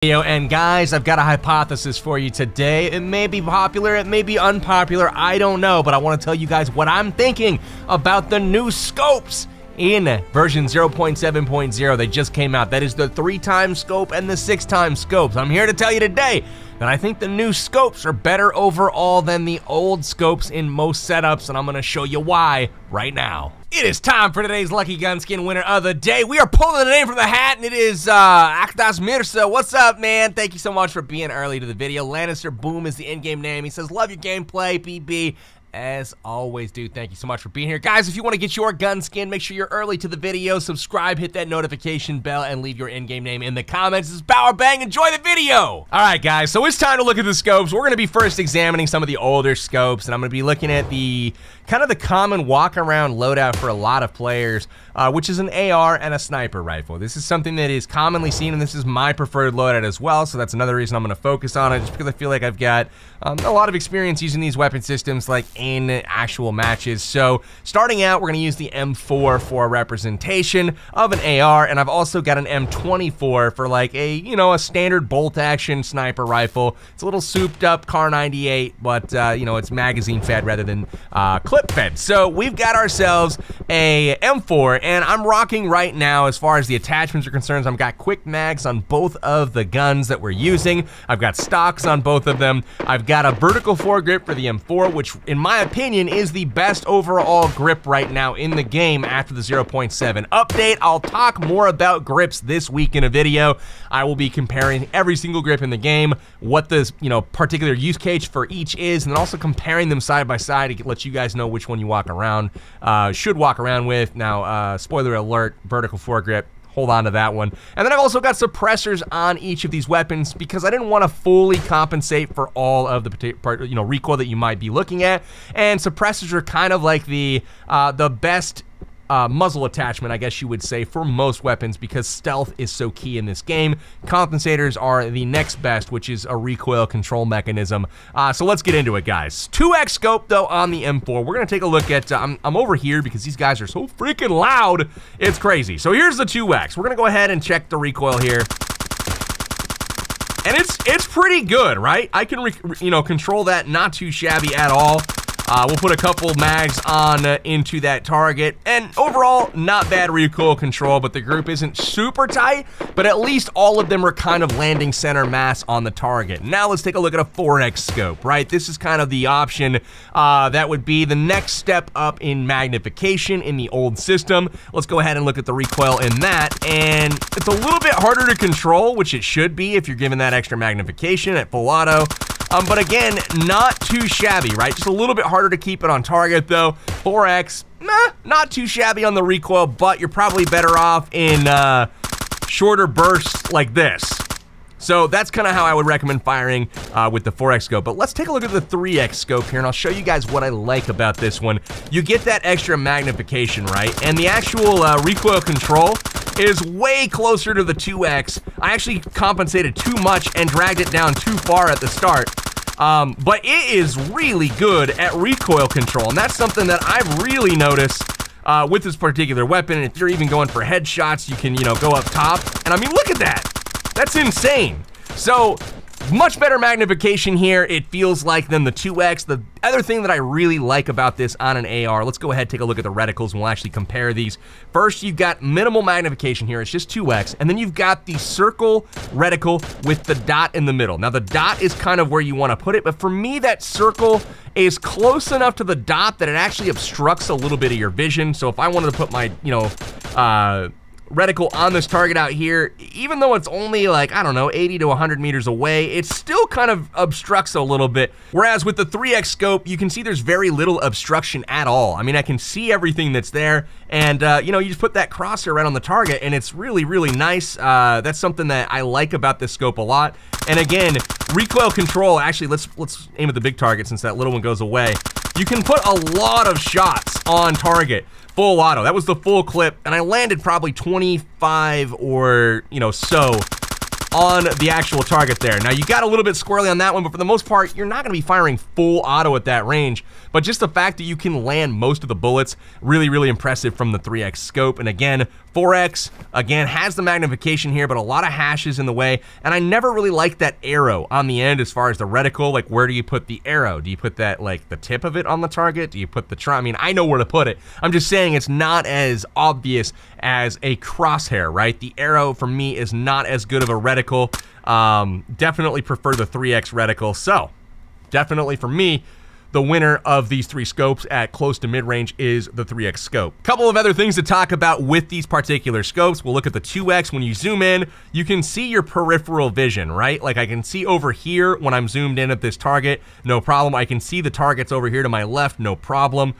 And guys, I've got a hypothesis for you today. It may be popular, it may be unpopular, I don't know, but I want to tell you guys what I'm thinking about the new scopes in version 0.7.0. They just came out. That is the 3-time scope and the 6-time scopes. I'm here to tell you today that I think the new scopes are better overall than the old scopes in most setups, and I'm gonna show you why right now. It is time for today's Lucky Gunskin winner of the day. We are pulling the name from the hat, and it is Akdas Mirsa. What's up, man? Thank you so much for being early to the video. Lannister Boom is the in-game name. He says, love your gameplay, BB. As always, dude, thank you so much for being here. Guys, if you want to get your gun skin, make sure you're early to the video, subscribe, hit that notification bell, and leave your in-game name in the comments. This is Powerbang. Enjoy the video! Alright, guys, so it's time to look at the scopes. We're going to be first examining some of the older scopes, and I'm going to be looking at the kind of the common walk-around loadout for a lot of players, which is an AR and a sniper rifle. This is something that is commonly seen, and this is my preferred loadout as well, so that's another reason I'm going to focus on it, just because I feel like I've got a lot of experience using these weapon systems, like in actual matches. So starting out, we're going to use the M4 for a representation of an AR, and I've also got an M24 for like a, you know, a standard bolt action sniper rifle. It's a little souped up Car 98, but you know, it's magazine fed rather than clip fed. So we've got ourselves a M4, and I'm rocking right now, as far as the attachments are concerned, I've got quick mags on both of the guns that we're using. I've got stocks on both of them. I've got a vertical foregrip for the M4, which in my opinion is the best overall grip right now in the game after the 0.7 update. I'll talk more about grips this week in a video. I will be comparing every single grip in the game, what the particular use case for each is, and then also comparing them side by side to let you guys know which one you should walk around with. Now, spoiler alert, vertical foregrip. Hold on to that one. And then I've also got suppressors on each of these weapons because I didn't want to fully compensate for all of the recoil that you might be looking at. And suppressors are kind of like the best muzzle attachment, I guess you would say, for most weapons because stealth is so key in this game. Compensators are the next best, which is a recoil control mechanism. So let's get into it, guys. 2x scope, though, on the M4. We're going to take a look at, I'm over here because these guys are so freaking loud. It's crazy. So here's the 2x. We're going to go ahead and check the recoil here. And it's pretty good, right? I can, control that not too shabby at all. We'll put a couple mags on into that target, and overall, not bad recoil control, but the group isn't super tight, but at least all of them are kind of landing center mass on the target. Now let's take a look at a 4x scope, right? This is kind of the option that would be the next step up in magnification in the old system. Let's go ahead and look at the recoil in that, and it's a little bit harder to control, which it should be if you're given that extra magnification at full auto. But again, not too shabby, right? Just a little bit harder to keep it on target, though. 4x, not too shabby on the recoil, but you're probably better off in shorter bursts like this. So that's kind of how I would recommend firing with the 4x scope. But let's take a look at the 3x scope here, and I'll show you guys what I like about this one. You get that extra magnification, right? And the actual recoil control is way closer to the 2x. I actually compensated too much and dragged it down too far at the start. But it is really good at recoil control, and that's something that I've really noticed with this particular weapon. And if you're even going for headshots, you can, go up top. And I mean, look at that. That's insane. So much better magnification here, it feels like, than the 2x. The other thing that I really like about this on an AR, let's go ahead and take a look at the reticles and we'll actually compare these. First, you've got minimal magnification here, it's just 2x, and then you've got the circle reticle with the dot in the middle. Now the dot is kind of where you want to put it, but for me that circle is close enough to the dot that it actually obstructs a little bit of your vision. So if I wanted to put my, reticle on this target out here, even though it's only like, I don't know, 80 to 100 meters away, it still kind of obstructs a little bit. Whereas with the 3x scope, you can see there's very little obstruction at all. I mean, I can see everything that's there, and you just put that crosshair right on the target, and it's really, really nice. That's something that I like about this scope a lot. And again, recoil control, actually, let's aim at the big target since that little one goes away. You can put a lot of shots on target. Full auto. That was the full clip, and I landed probably 25 or, so on the actual target there. Now, you got a little bit squirrely on that one, but for the most part, you're not going to be firing full auto at that range. But just the fact that you can land most of the bullets, really, really impressive from the 3x scope. And again, 4x, again, has the magnification here, but a lot of hashes in the way. And I never really liked that arrow on the end as far as the reticle. Like, where do you put the arrow? Do you put that, like, the tip of it on the target? Do you put the I mean, I know where to put it. I'm just saying it's not as obvious as a crosshair, right? The arrow, for me, is not as good of a reticle. Definitely prefer the 3x reticle. So, definitely for me, the winner of these 3 scopes at close to mid-range is the 3x scope. Couple of other things to talk about with these particular scopes. We'll look at the 2x. When you zoom in, you can see your peripheral vision, right? Like I can see over here when I'm zoomed in at this target, no problem. I can see the targets over here to my left, no problem.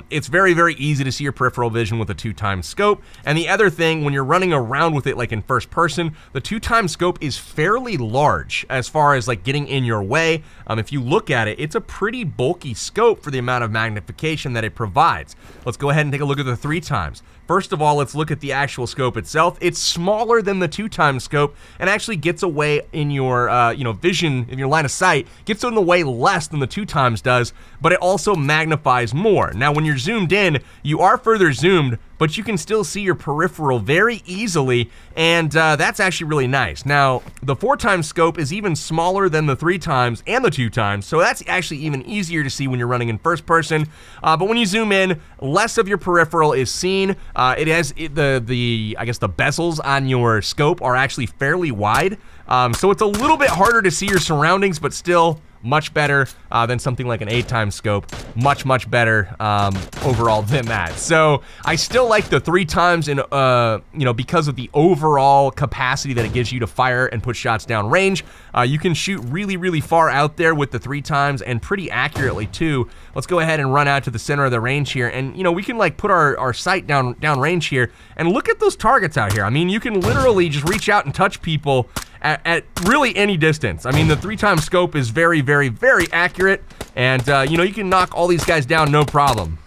It's very, very easy to see your peripheral vision with a 2x scope. And the other thing, when you're running around with it like in first person, the 2x scope is fairly large as far as like getting in your way. If you look at it, it's a pretty bulky scope for the amount of magnification that it provides. Let's go ahead and take a look at the 3x. First of all, let's look at the actual scope itself. It's smaller than the 2x scope and actually gets away in your vision, in your line of sight, gets in the way less than the 2x does, but it also magnifies more. Now, when you're zoomed in, you are further zoomed, but you can still see your peripheral very easily, and that's actually really nice. Now, the 4x scope is even smaller than the 3x and the 2x, so that's actually even easier to see when you're running in first person. But when you zoom in, less of your peripheral is seen. It has I guess the bezels on your scope are actually fairly wide, so it's a little bit harder to see your surroundings, but still much better than something like an 8x scope. Much better overall than that. So I still like the 3x, and because of the overall capacity that it gives you to fire and put shots down range. You can shoot really far out there with the 3x and pretty accurately too. Let's go ahead and run out to the center of the range here, and we can like put our sight down range here and look at those targets out here. I mean, you can literally just reach out and touch people at really any distance. I mean, the 3x scope is very accurate, and you can knock all these guys down no problem.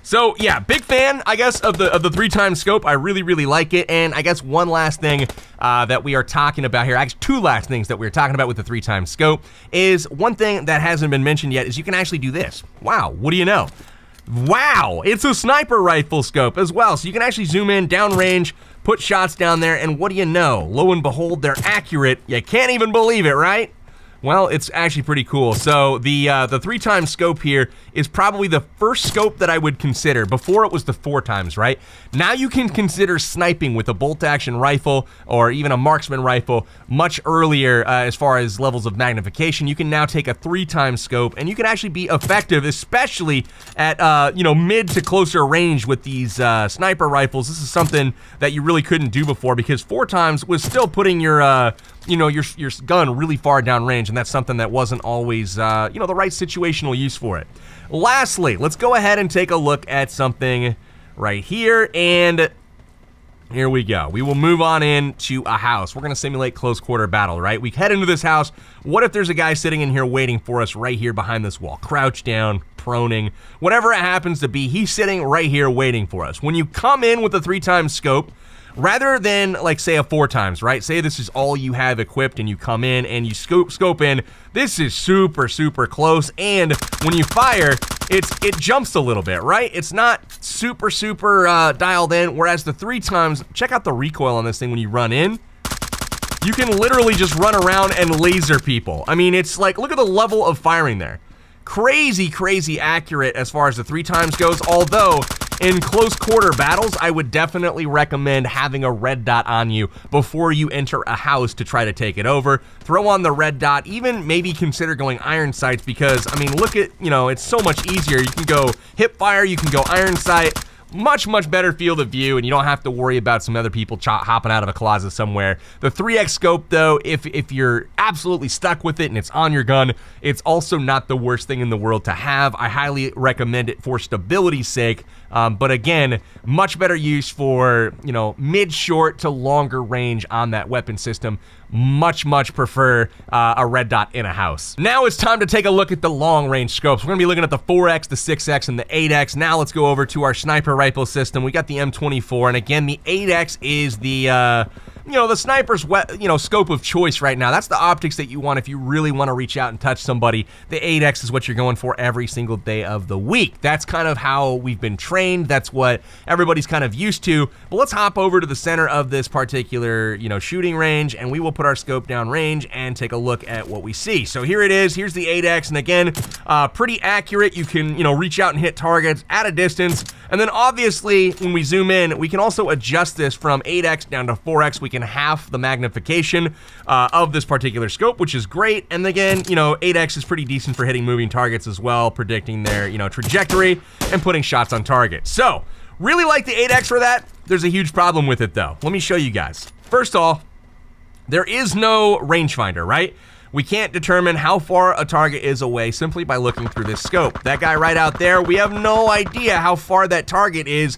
So yeah, big fan, I guess, of the 3x scope. I really like it. And I guess one last thing that we are talking about here, actually 2 last things that we're talking about with the 3x scope, is one thing that hasn't been mentioned yet is you can actually do this. Wow, what do you know? Wow, it's a sniper rifle scope as well. So you can actually zoom in downrange, put shots down there, and what do you know? Lo and behold, they're accurate. You can't even believe it, right? Well, it's actually pretty cool. So the 3x scope here is probably the first scope that I would consider. Before it was the 4x, right? Now you can consider sniping with a bolt-action rifle or even a marksman rifle much earlier as far as levels of magnification. You can now take a 3x scope and you can actually be effective, especially at mid to closer range with these sniper rifles. This is something that you really couldn't do before because 4x was still putting your your gun really far down range, and that's something that wasn't always, the right situational use for it. Lastly, let's go ahead and take a look at something right here, and here we go. We will move on into a house. We're gonna simulate close quarter battle, right? We head into this house. What if there's a guy sitting in here waiting for us right here behind this wall? Crouched down, proning, whatever it happens to be, he's sitting right here waiting for us. When you come in with a 3x scope, rather than like say a 4x, right? Say this is all you have equipped and you come in and you scope in, this is super close, and when you fire, it jumps a little bit, right? It's not super dialed in, whereas the 3x, check out the recoil on this thing when you run in. You can literally just run around and laser people. I mean, it's like, look at the level of firing there. Crazy accurate as far as the 3x goes, although in close quarter battles, I would definitely recommend having a red dot on you before you enter a house to try to take it over. Throw on the red dot, even maybe consider going iron sights because, I mean, look at, it's so much easier. You can go hip fire, you can go iron sight, much better field of view, and you don't have to worry about some other people hopping out of a closet somewhere. The 3x scope, though, if you're absolutely stuck with it and it's on your gun, it's also not the worst thing in the world to have. I highly recommend it for stability's sake, But again, much better use for, you know, mid-short to longer range on that weapon system. Much prefer a red dot in a house. Now it's time to take a look at the long-range scopes. We're gonna be looking at the 4X, the 6X, and the 8X. Now let's go over to our sniper rifle system. We got the M24, and again, the 8X is the you know, the sniper's scope of choice right now. That's the optics that you want if you really want to reach out and touch somebody. The 8X is what you're going for every single day of the week. That's kind of how we've been trained. That's what everybody's kind of used to. But let's hop over to the center of this particular, you know, shooting range, and we will put our scope down range and take a look at what we see. So here it is. Here's the 8X, and again, pretty accurate. You can, you know, reach out and hit targets at a distance. And then obviously, when we zoom in, we can also adjust this from 8X down to 4X. We can half the magnification of this particular scope, which is great. And again, you know, 8X is pretty decent for hitting moving targets as well, predicting their, you know, trajectory and putting shots on target. So, really like the 8X for that. There's a huge problem with it though. Let me show you guys. First off, there is no rangefinder, right? We can't determine how far a target is away simply by looking through this scope. That guy right out there, we have no idea how far that target is,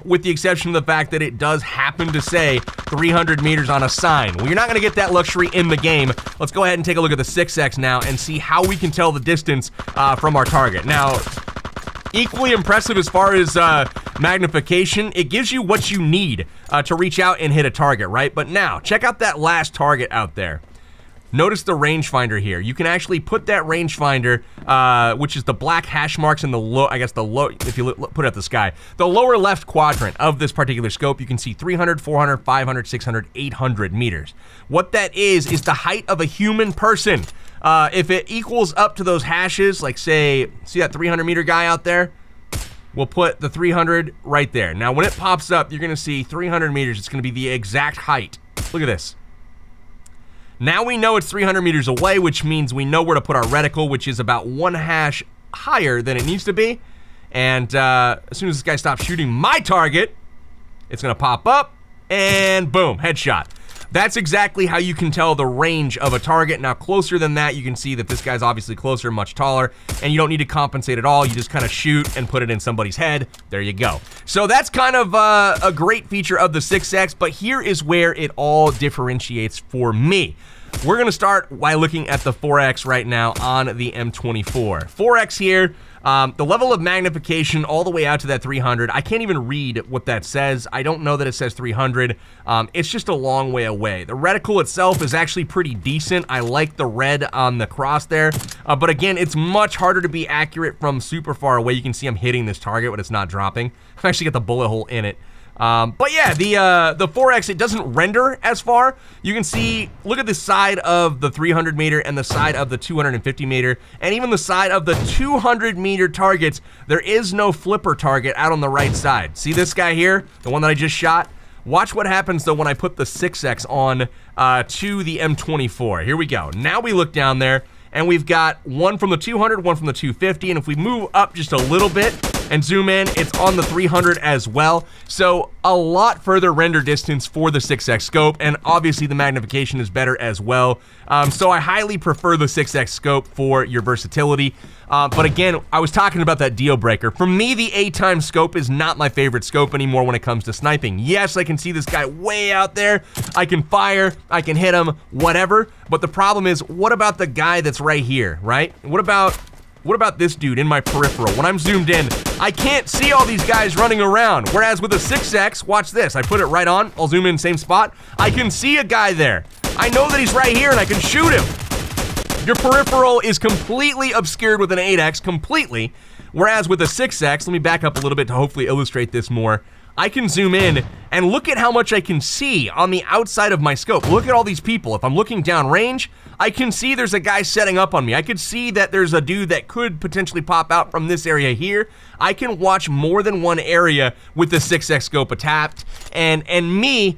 with the exception of the fact that it does happen to say 300 meters on a sign. Well, you're not gonna get that luxury in the game. Let's go ahead and take a look at the 6X now and see how we can tell the distance from our target. Now, equally impressive as far as magnification. It gives you what you need to reach out and hit a target, right? But now, check out that last target out there. Notice the rangefinder here. You can actually put that rangefinder, which is the black hash marks in the low, I guess the low, if you put it at the sky, the lower left quadrant of this particular scope, you can see 300, 400, 500, 600, 800 meters. What that is the height of a human person. If it equals up to those hashes, like say, see that 300 meter guy out there? We'll put the 300 right there. Now, when it pops up, you're gonna see 300 meters. It's gonna be the exact height. Look at this. Now we know it's 300 meters away, which means we know where to put our reticle, which is about 1 hash higher than it needs to be. And as soon as this guy stops shooting my target, it's gonna pop up, and boom, headshot. That's exactly how you can tell the range of a target. Now, closer than that, you can see that this guy's obviously closer, much taller, and you don't need to compensate at all. You just kind of shoot and put it in somebody's head. There you go. So that's kind of a great feature of the 6X, but here is where it all differentiates for me. We're gonna start by looking at the 4X right now on the M24. 4X here, the level of magnification all the way out to that 300. I can't even read what that says. I don't know that it says 300. It's just a long way away. The reticle itself is actually pretty decent. I like the red on the cross there. But again, it's much harder to be accurate from super far away. You can see I'm hitting this target, but it's not dropping. I actually got the bullet hole in it. But yeah, the 4X, it doesn't render as far. You can see, look at the side of the 300 meter and the side of the 250 meter, and even the side of the 200 meter targets. There is no flipper target out on the right side. See this guy here, the one that I just shot? Watch what happens though when I put the 6X on to the M24. Here we go. Now we look down there, and we've got one from the 200, one from the 250, and if we move up just a little bit and zoom in, it's on the 300 as well. So a lot further render distance for the 6X scope, and obviously the magnification is better as well. So I highly prefer the 6X scope for your versatility. But again, I was talking about that deal breaker. For me, the 8x scope is not my favorite scope anymore when it comes to sniping. Yes, I can see this guy way out there. I can fire, I can hit him, whatever. But the problem is, what about the guy that's right here, right? What about this dude in my peripheral? When I'm zoomed in, I can't see all these guys running around. Whereas with a 6X, watch this. I put it right on, I'll zoom in, same spot. I can see a guy there. I know that he's right here and I can shoot him. Your peripheral is completely obscured with an 8X, completely. Whereas with a 6X, let me back up a little bit to hopefully illustrate this more. I can zoom in and look at how much I can see on the outside of my scope. Look at all these people. If I'm looking down range, I can see there's a guy setting up on me. I could see that there's a dude that could potentially pop out from this area here. I can watch more than one area with the 6X scope attached. And me,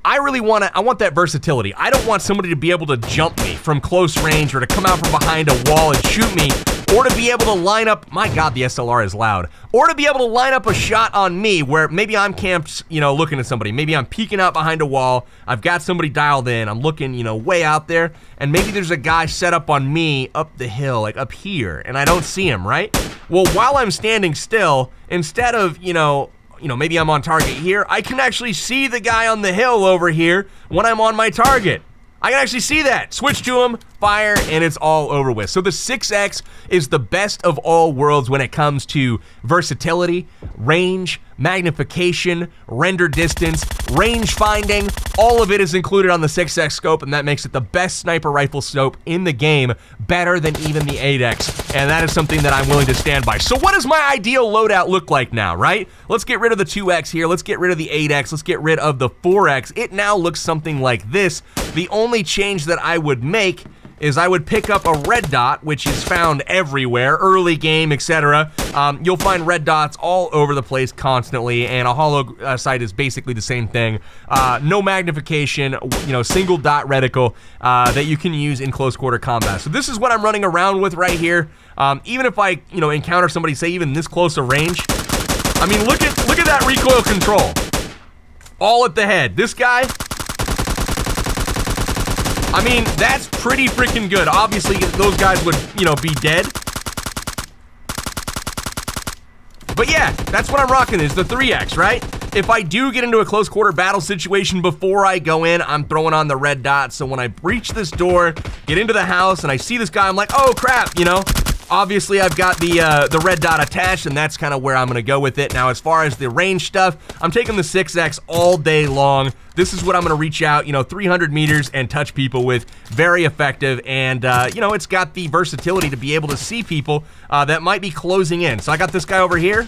I want that versatility. I don't want somebody to be able to jump me from close range or to come out from behind a wall and shoot me or to be able to line up, my God, the SLR is loud, or to be able to line up a shot on me where maybe I'm camped, you know, looking at somebody. Maybe I'm peeking out behind a wall. I've got somebody dialed in. I'm looking, you know, way out there, and maybe there's a guy set up on me up the hill, like up here, and I don't see him, right? Well, while I'm standing still, instead of, you know, maybe I'm on target here, I can actually see the guy on the hill over here when I'm on my target. I can actually see that. Switch to him, fire, and it's all over with. So the 6X is the best of all worlds when it comes to versatility, range, magnification, render distance, range finding. All of it is included on the 6X scope, and that makes it the best sniper rifle scope in the game, better than even the 8X, and that is something that I'm willing to stand by. So what does my ideal loadout look like now, right? Let's get rid of the 2X here. Let's get rid of the 8X. Let's get rid of the 4X. It now looks something like this. The only change that I would make is I would pick up a red dot, which is found everywhere, early game, etc. You'll find red dots all over the place constantly, and a hollow sight is basically the same thing. No magnification, you know, single dot reticle that you can use in close quarter combat. So this is what I'm running around with right here. Even if I, you know, encounter somebody, say even this close a range, I mean, look at that recoil control, all at the head. This guy, I mean, that's pretty freaking good. Obviously, those guys would, you know, be dead. But yeah, that's what I'm rocking is the 3X, right? If I do get into a close quarter battle situation before I go in, I'm throwing on the red dot. So when I breach this door, get into the house, and I see this guy, I'm like, oh crap, you know? Obviously, I've got the red dot attached, and that's kind of where I'm going to go with it. Now, as far as the range stuff, I'm taking the 6X all day long. This is what I'm going to reach out, you know, 300 meters and touch people with. Very effective, and, you know, it's got the versatility to be able to see people that might be closing in. So I got this guy over here.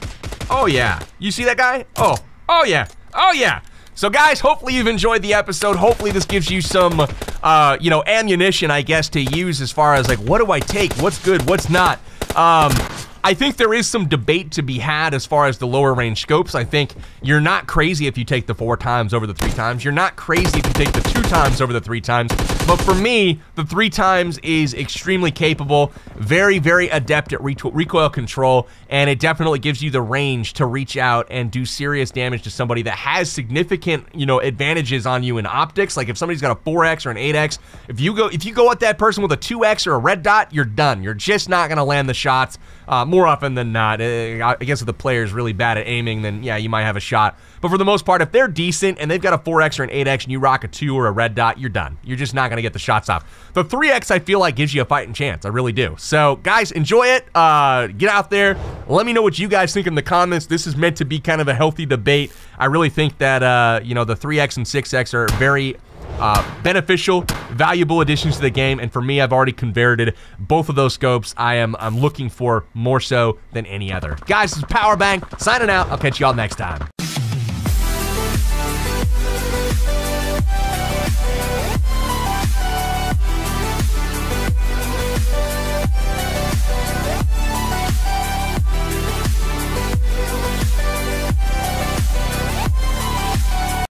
Oh, yeah. You see that guy? Oh yeah. Oh, yeah. So guys, hopefully you've enjoyed the episode. Hopefully this gives you some, you know, ammunition, I guess, to use as far as like, what do I take? What's good? What's not? I think there is some debate to be had as far as the lower range scopes. I think you're not crazy if you take the 4 times over the 3 times. You're not crazy if you take the 2 times over the 3 times. But for me, the 3 times is extremely capable, very, very adept at recoil control, and it definitely gives you the range to reach out and do serious damage to somebody that has significant, you know, advantages on you in optics. Like if somebody's got a 4X or an 8X, if you go at that person with a 2X or a red dot, you're done. You're just not gonna land the shots. More often than not. I guess if the player's really bad at aiming, then yeah, you might have a shot. But for the most part, if they're decent and they've got a 4X or an 8X and you rock a 2 or a red dot, you're done. You're just not gonna get the shots off. The 3X, I feel like, gives you a fighting chance. I really do. So guys, enjoy it. Get out there. Let me know what you guys think in the comments. This is meant to be kind of a healthy debate. I really think that, you know, the 3X and 6X are very beneficial, valuable additions to the game, and for me, I've already converted both of those scopes. I'm looking for more so than any other. Guys, this is Powerbang signing out. I'll catch you all next time.